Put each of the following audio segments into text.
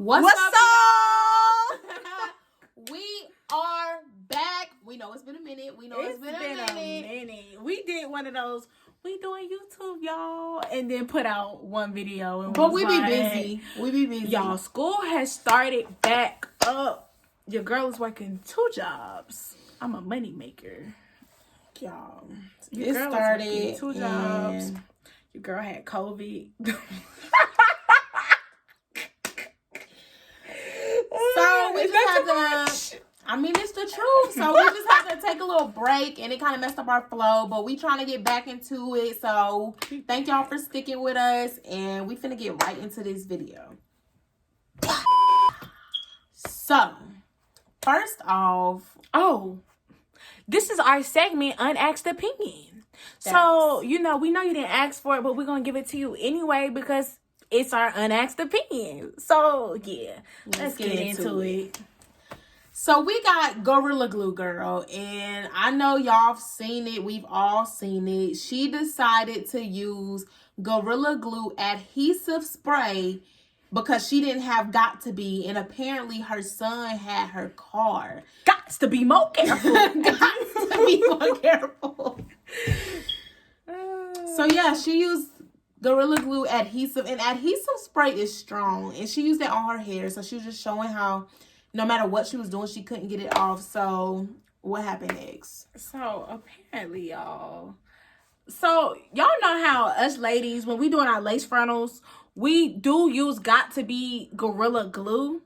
What's up? We are back. We know it's been a minute. It's been a minute. We did one of those. We doing YouTube, y'all, and then put out one video. And but we be busy. Y'all, school has started back up. Your girl is working 2 jobs. I'm a money maker, y'all. Your girl started is working 2 jobs. Your girl had COVID. So we just have to, I mean, it's the truth. So we just have to take a little break, and it kind of messed up our flow, but we trying to get back into it. So thank y'all for sticking with us, and we finna get right into this video. So, first off, this is our segment, Unasked Opinion. So, we know you didn't ask for it, but we're going to give it to you anyway because it's our Unasked Opinion. So, yeah, let's get into it. So, we got Gorilla Glue Girl, and I know y'all have seen it. We've all seen it. She decided to use Gorilla Glue adhesive spray because she didn't have Got to Be, and apparently her son had her car. Got to be more careful. Got to be more careful. So yeah, she used Gorilla Glue adhesive, and adhesive spray is strong, and she used it on her hair. So she was just showing how no matter what she was doing, she couldn't get it off. So what happened next? So apparently, y'all know how us ladies, when we doing our lace frontals, we do use Got to Be Gorilla Glue.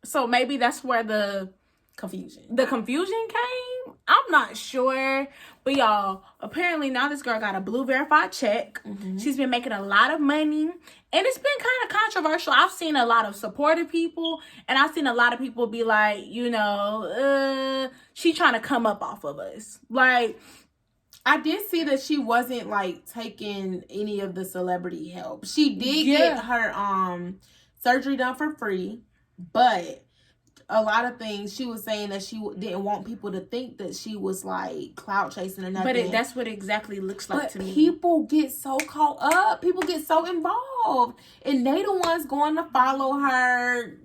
So maybe that's where the confusion came. I'm not sure. But y'all, apparently now this girl got a Blue Verified check. Mm-hmm. She's been making a lot of money. And it's been kind of controversial. I've seen a lot of supportive people. And I've seen a lot of people be like, she trying to come up off of us. Like, I did see that she wasn't taking any of the celebrity help. She did get her surgery done for free, but a lot of things she was saying that she didn't want people to think that she was clout chasing or nothing. But that's what it exactly looks like to me. People get so caught up. People get so involved, and they the ones going to follow her.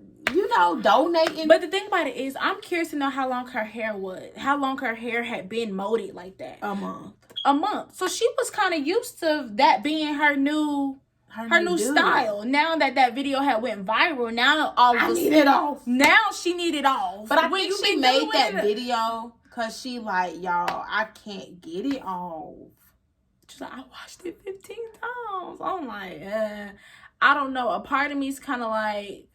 Donating. But the thing about it is, I'm curious to know how long her hair was. How long her hair had been molded like that. A month. So she was kind of used to that being her new style. Now that video had went viral, now I need it off. Now she need it off. But I think she made that video because she y'all, I can't get it off. She's like, I watched it 15 times. I'm like, I don't know. A part of me is kind of like,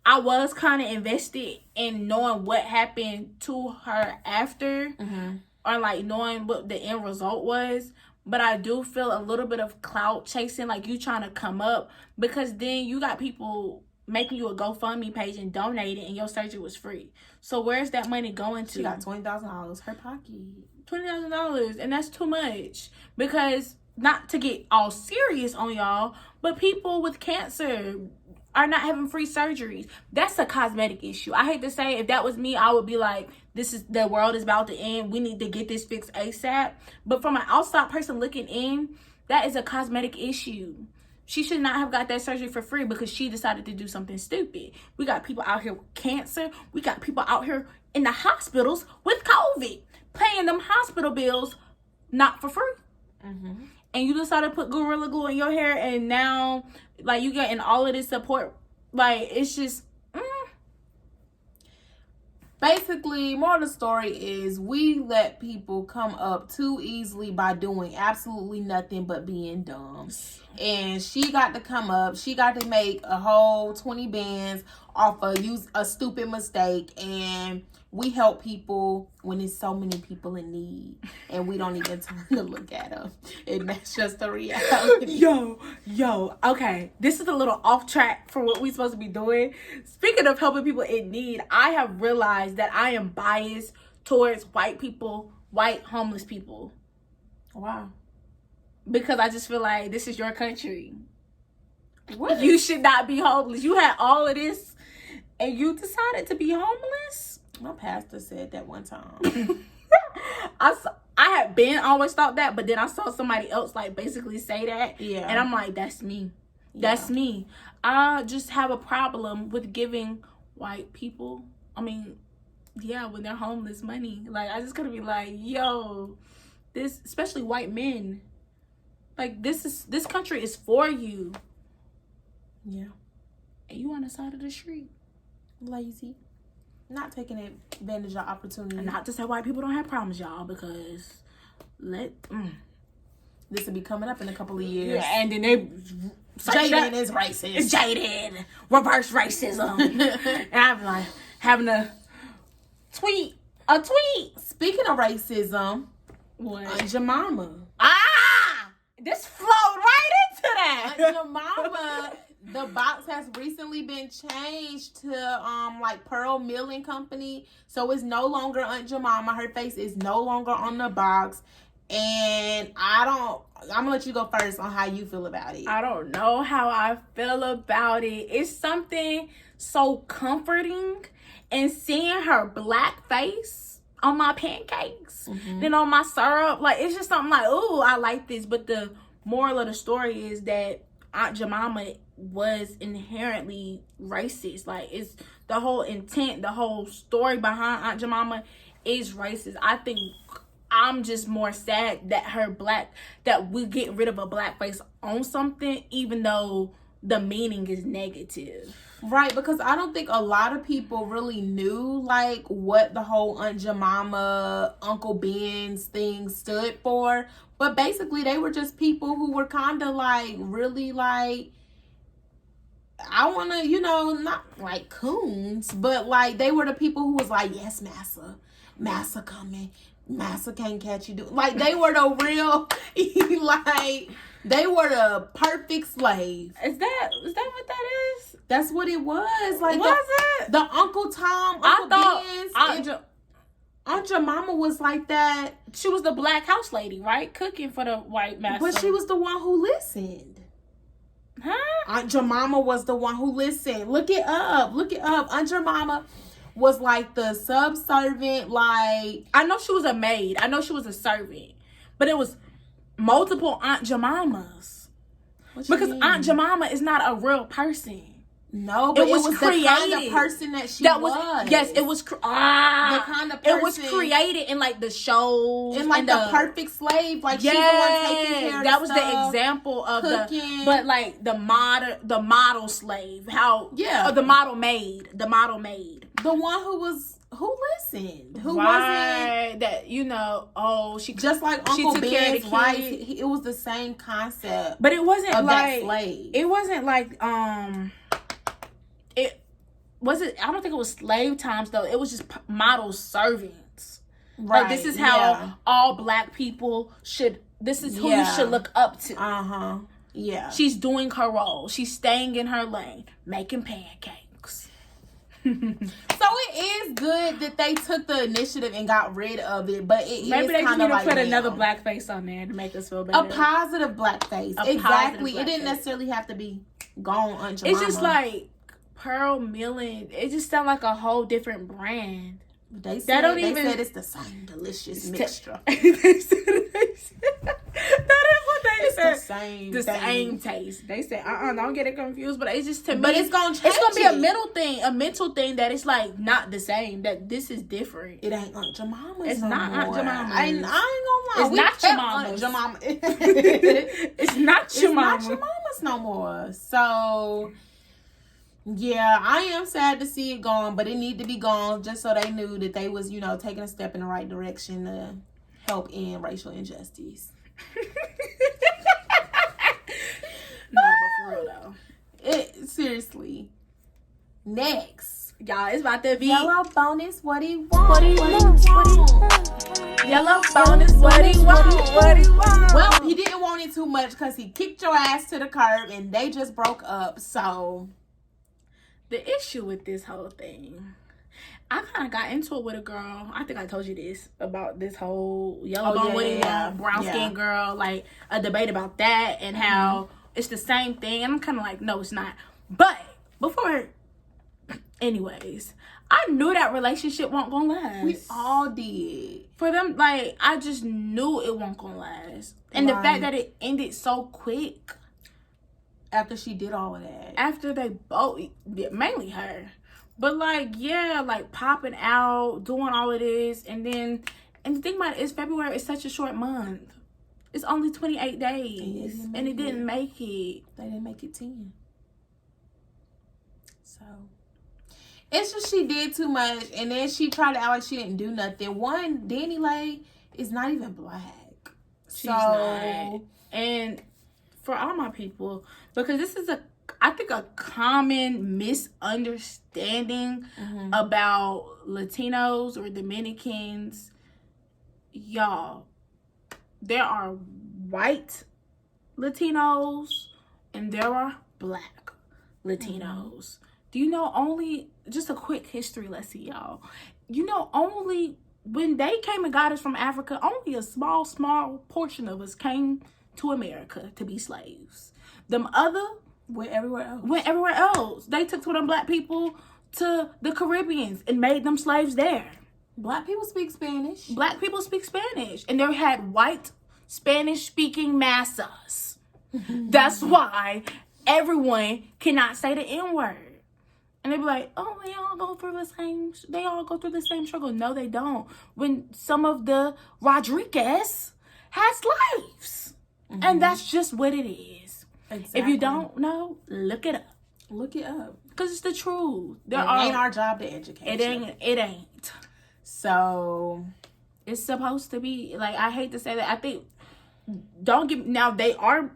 I was kind of invested in knowing what happened to her after, mm-hmm. or knowing what the end result was. But I do feel a little bit of clout chasing, you trying to come up, because then you got people making you a GoFundMe page and donating, and your surgery was free. So where's that money going to? She got $20,000 her pocket. $20,000, and that's too much. Because not to get all serious on y'all, but people with cancer are not having free surgeries. That's a cosmetic issue. I hate to say, if that was me, I would be like, the world is about to end. We need to get this fixed ASAP. But from an outside person looking in, that is a cosmetic issue. She should not have got that surgery for free because she decided to do something stupid. We got people out here with cancer. We got people out here in the hospitals with COVID, paying them hospital bills not for free. Mm-hmm. And you decided to put Gorilla Glue in your hair, and now, you getting all of this support. It's just, Basically, more of the story is we let people come up too easily by doing absolutely nothing but being dumb. And she got to come up. She got to make a whole 20 bands off of a stupid mistake. And we help people when there's so many people in need, and we don't even turn to look at them. And that's just the reality. Yo, okay. This is a little off track for what we're supposed to be doing. Speaking of helping people in need, I have realized that I am biased towards white homeless people. Wow. Because I just feel like this is your country. What? You should not be homeless. You had all of this, and you decided to be homeless? My pastor said that one time. I had always thought that, but then I saw somebody else basically say that. Yeah. And I'm like, that's me. That's me. I just have a problem with giving white people, when they're homeless, money. Like, I just gotta be like, yo, this, especially white men, like, this country is for you. Yeah. And you on the side of the street. Lazy. Not taking advantage of opportunity. And not to say white people don't have problems, y'all, because this will be coming up in a couple of years. Yeah, and then they... Jaden is racist. It's Jaden. Reverse racism. And I'm like, having a tweet. Speaking of racism, what? Jemima. This flowed right into that. Jemima, the box has recently been changed to like Pearl Milling Company. So it's no longer Aunt Jemima. Her face is no longer on the box. And I'm gonna let you go first on how you feel about it. I don't know how I feel about it. It's something so comforting, and seeing her black face on my pancakes, then on my syrup, like, it's just something like, ooh, I like this. But the moral of the story is that Aunt Jemima was inherently racist. Like, it's the whole intent, the whole story behind Aunt Jemima is racist. I think I'm just more sad that we get rid of a black face on something, even though the meaning is negative. Right, because I don't think a lot of people really knew, like, what the whole Aunt Jemima, Uncle Ben's thing stood for. But basically, they were just people who were kind of, like, really, like, I want to, not like coons, but, like, they were the people who was like, yes, massa. Massa coming. Massa can't catch you. Like, they were the real, like, they were the perfect slave. Is that what that is? That's what it was. Like, was it? The Uncle Tom, Aunt Jemima was like that. She was the black house lady, right? Cooking for the white master. But she was the one who listened. Huh? Aunt Jemima was the one who listened. Look it up. Aunt Jemima was like the subservient, like... I know she was a maid. I know she was a servant. But it was multiple Aunt Jemimas. Because Aunt Jemima is not a real person. No, but it was created. The kind of person that she was. Yes, it was... the kind of person... It was created in, like, the shows. And, like, the perfect slave. Like, she's the one taking care of that was the example of cooking. But, like, the model slave. How... Yeah. The model maid. The one who listened. Who wasn't... That, she... Just like Uncle Ben's wife. It was the same concept. But it wasn't of like... that slave. It wasn't like, I don't think it was slave times, though. It was just model servants. Right. Like, this is how all black people should... This is who you should look up to. Uh-huh. Yeah. She's doing her role. She's staying in her lane, making pancakes. So it is good that they took the initiative and got rid of it, but maybe they just need to put another black face on there to make us feel better. A positive black face. Exactly. It didn't necessarily have to be gone Aunt Jemima. It's just like Pearl Milling. It just sounds like a whole different brand. They said it's the same delicious mixture. That is what they said. The same taste. They said, don't get it confused. But it's just, to me, but it's gonna change. It's gonna be a mental thing that it's like not the same. That this is different. It ain't Aunt Jemima's. It's not Aunt Jemima. I ain't gonna lie. It's not Jemima. It's not Jemima. It's not Jemima's no more. So. Yeah, I am sad to see it gone, but it need to be gone just so they knew that they was, taking a step in the right direction to help end racial injustice. No, but for real though. Seriously. Next. Y'all, it's about to be Yellow Bonus, what he want? Yellow Bonus, what he want? Well, he didn't want it too much because he kicked your ass to the curb and they just broke up, so... The issue with this whole thing, I kind of got into it with a girl. I think I told you this about this whole yellow bone, brown skin girl, like a debate about that and how it's the same thing. And I'm kind of like, no, it's not. But anyways, I knew that relationship wasn't gonna last. We all did. For them, like, I just knew it wasn't gonna last. And the fact that it ended so quick. After she did all of that. After they both, mainly her. But, like, yeah, like, popping out, doing all of this. And the thing about it is February is such a short month. It's only 28 days. And it didn't make it. They didn't make it 10. So, it's just she did too much. And then she tried to act like she didn't do nothing. One, Dani Leigh is not even black. She's not. And for all my people, because this is I think a common misunderstanding about Latinos or Dominicans. Y'all, there are white Latinos and there are black Latinos. Do you know just a quick history lesson, y'all. You know, only when they came and got us from Africa, only a small portion of us came to America to be slaves. Them other went everywhere else. They took some of them black people to the Caribbeans and made them slaves there. Black people speak Spanish. And they had white Spanish-speaking masses. That's why everyone cannot say the N-word. And they be like, oh, they all go through the same struggle. No, they don't. When some of the Rodriguez had slaves. And that's just what it is. Exactly. If you don't know, look it up. Because it's the truth. It ain't our job to educate. It ain't. So, it's supposed to be. Like, I hate to say that. I think, now there are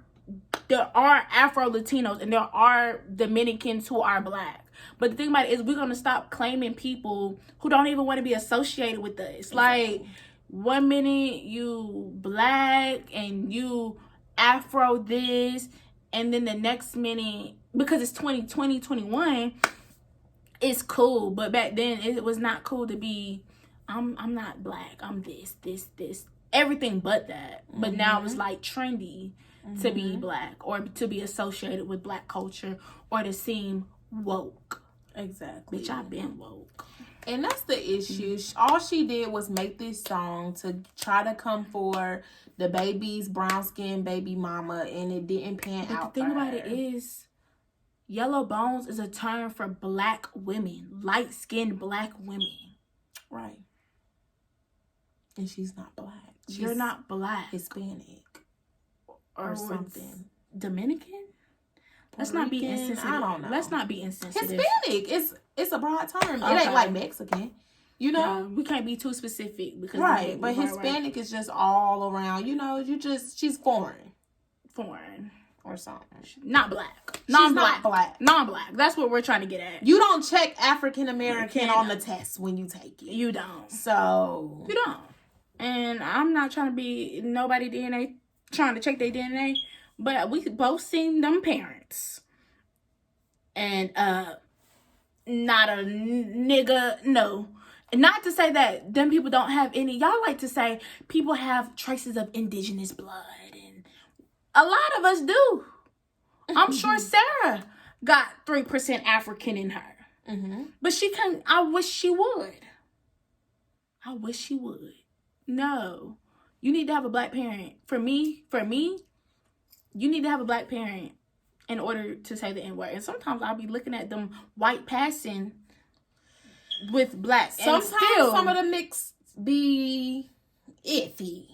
Afro-Latinos and there are Dominicans who are black. But the thing about it is we're going to stop claiming people who don't even want to be associated with us. Exactly. Like, 1 minute you black and you Afro this, and then the next minute, because it's 2020, 21, it's cool. But back then, it was not cool to be, I'm not black. I'm this. Everything but that. But now it's like trendy to be black or to be associated with black culture or to seem woke. Exactly. Bitch, I've been woke. And that's the issue. All she did was make this song to try to come for the baby's brown skin baby mama, and it didn't pan out. The thing about it is, yellow bones is a term for black women, light-skinned black women. Right. And she's not black. You're not black. Hispanic. Or something. Dominican? Let's not be insensitive. I don't know. Let's not be insensitive. Hispanic. It's a broad term. Okay. It ain't like Mexican. You know? No, we can't be too specific because but Hispanic is just all around. You know, she's foreign. Foreign. Or something. Not black. Non-black. Non-black. That's what we're trying to get at. You don't check African American on the test when you take it. You don't. So. You don't. And I'm not trying to be nobody DNA, trying to check their DNA. But we both seen them parents. And not a nigga, no. Not to say that them people don't have any. Y'all like to say people have traces of indigenous blood. And a lot of us do. I'm sure Sarah got 3% African in her. But she can't. I wish she would. No. You need to have a black parent. For me, you need to have a black parent in order to say the N-word. And sometimes I'll be looking at them white passing with black. Sometimes some of the mix be iffy.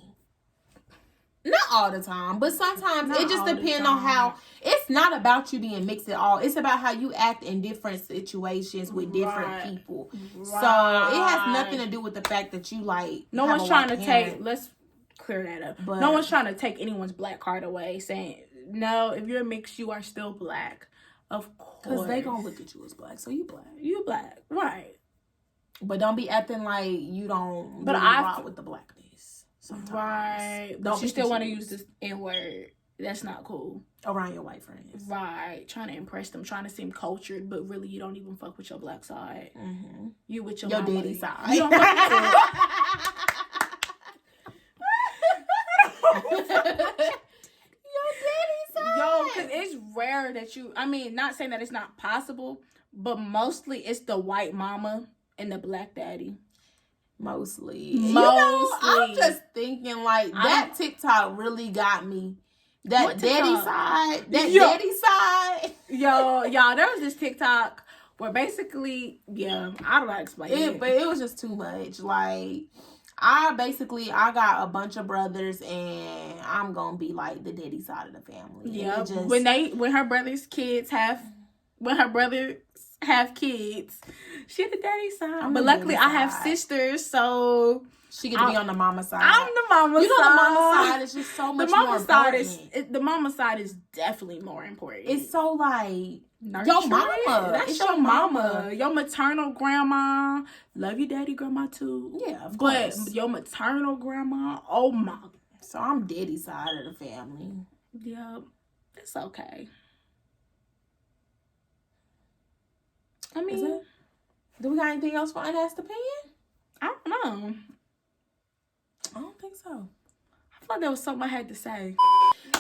Not all the time, but sometimes it just depends on how. It's not about you being mixed at all. It's about how you act in different situations with different people. Right. So it has nothing to do with the fact that you like. No one's trying to take. Let's clear that up. But no one's trying to take anyone's black card away, saying no. If you're mixed, you are still black. Of course, because they gonna look at you as black. So you black. You black, right? But don't be acting like you don't. But I rock with the blackness. Sometimes. Right. But you still want to use this N-word. That's not cool. Around your white friends. Right. Trying to impress them, trying to seem cultured, but really you don't even fuck with your black side. You with your daddy side. You don't fuck with your daddy side. Yo, because it's rare that you, I mean, not saying that it's not possible, but mostly it's the white mama and the black daddy. Mostly. You know, I'm just thinking like that TikTok really got me That What daddy TikTok? side. That Yo. daddy side. Y'all, there was this TikTok where basically, I don't know how to explain it. But it was just too much. Like, I got a bunch of brothers, and I'm gonna be like the daddy side of the family. Yeah, just, when her brothers have kids, she the daddy side. But luckily, I have sisters, so she get to be on the mama side. I'm the mama side. You know, the mama side is just so much more important. The mama side is definitely more important. It's so like nurturing. Your mama. That's your mama. Your maternal grandma. Love your daddy grandma too. Yeah, of course. But your maternal grandma, oh my. So I'm daddy side of the family. Yeah, it's okay. I mean, do we got anything else for Unasked Opinion? I don't know. I don't think so. I thought there was something I had to say.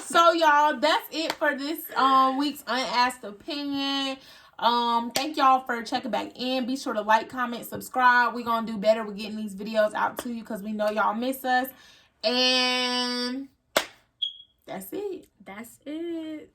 So y'all, that's it for this week's Unasked Opinion. Thank y'all for checking back in. Be sure to like, comment, subscribe. We're gonna do better with getting these videos out to you because we know y'all miss us. And that's it. That's it.